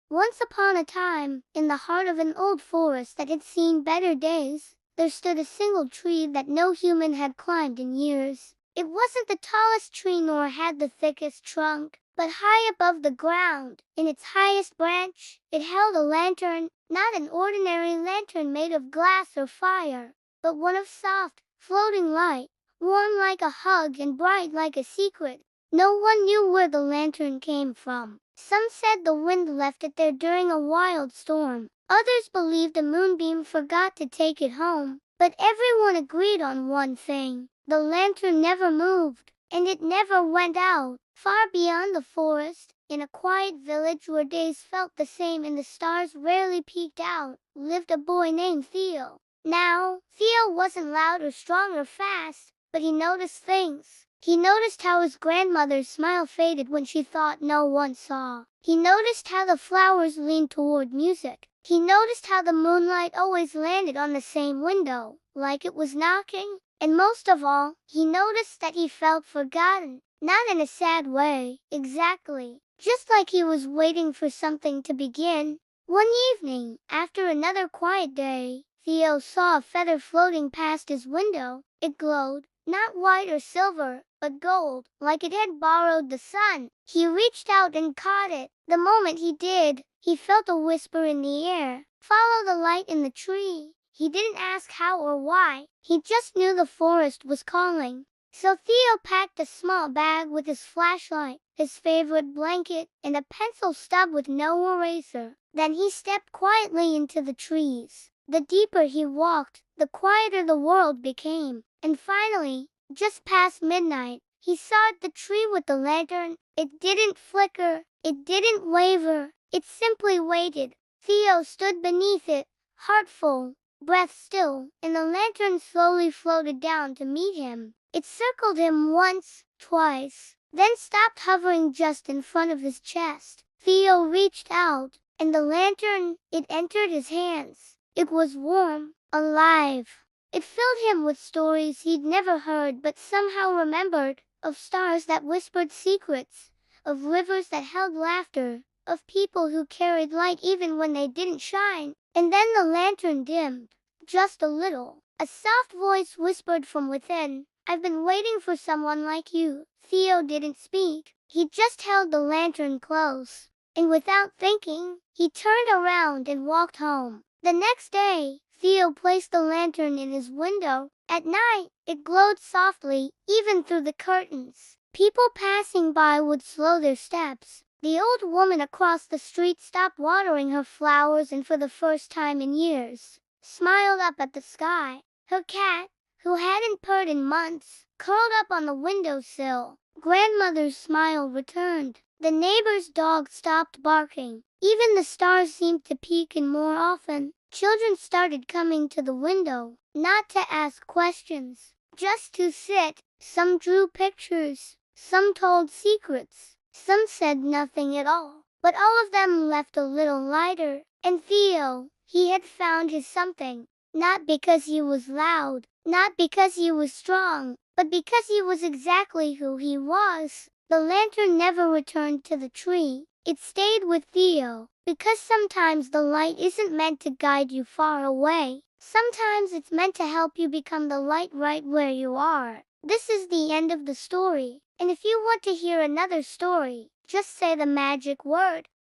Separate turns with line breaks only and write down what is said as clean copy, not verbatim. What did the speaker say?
Once upon a time, in the heart of an old forest that had seen better days, there stood a single tree that no human had climbed in years. It wasn't the tallest tree nor had the thickest trunk, but high above the ground, in its highest branch, it held a lantern, not an ordinary lantern made of glass or fire, but one of soft, floating light, warm like a hug and bright like a secret. No one knew where the lantern came from. Some said the wind left it there during a wild storm. Others believed a moonbeam forgot to take it home. But everyone agreed on one thing. The lantern never moved, and it never went out. Far beyond the forest, in a quiet village where days felt the same and the stars rarely peeked out, lived a boy named Theo. Now, Theo wasn't loud or strong or fast, but he noticed things. He noticed how his grandmother's smile faded when she thought no one saw. He noticed how the flowers leaned toward music. He noticed how the moonlight always landed on the same window, like it was knocking. And most of all, he noticed that he felt forgotten. Not in a sad way, exactly. Just like he was waiting for something to begin. One evening, after another quiet day, Theo saw a feather floating past his window. It glowed, not white or silver, but gold, like it had borrowed the sun. He reached out and caught it. The moment he did, he felt a whisper in the air. Follow the light in the tree. He didn't ask how or why. He just knew the forest was calling. So Theo packed a small bag with his flashlight, his favorite blanket, and a pencil stub with no eraser. Then he stepped quietly into the trees. The deeper he walked, the quieter the world became. And finally, just past midnight, he saw the tree with the lantern. It didn't flicker, it didn't waver, it simply waited. Theo stood beneath it, heart full, breath still, and the lantern slowly floated down to meet him. It circled him once, twice, then stopped hovering just in front of his chest. Theo reached out, and the lantern, it entered his hands. It was warm, alive. It filled him with stories he'd never heard but somehow remembered, of stars that whispered secrets, of rivers that held laughter, of people who carried light even when they didn't shine. And then the lantern dimmed, just a little. A soft voice whispered from within, "I've been waiting for someone like you." Theo didn't speak. He just held the lantern close. And without thinking, he turned around and walked home. The next day, Theo placed the lantern in his window. At night, it glowed softly, even through the curtains. People passing by would slow their steps. The old woman across the street stopped watering her flowers and for the first time in years, smiled up at the sky. Her cat, who hadn't purred in months, curled up on the windowsill. Grandmother's smile returned. The neighbor's dog stopped barking. Even the stars seemed to peek in more often. Children started coming to the window, not to ask questions, just to sit. Some drew pictures, some told secrets, some said nothing at all. But all of them left a little lighter. And Theo, he had found his something. Not because he was loud, not because he was strong, but because he was exactly who he was. The lantern never returned to the tree. It stayed with Theo, because sometimes the light isn't meant to guide you far away. Sometimes it's meant to help you become the light right where you are. This is the end of the story. And if you want to hear another story, just say the magic word.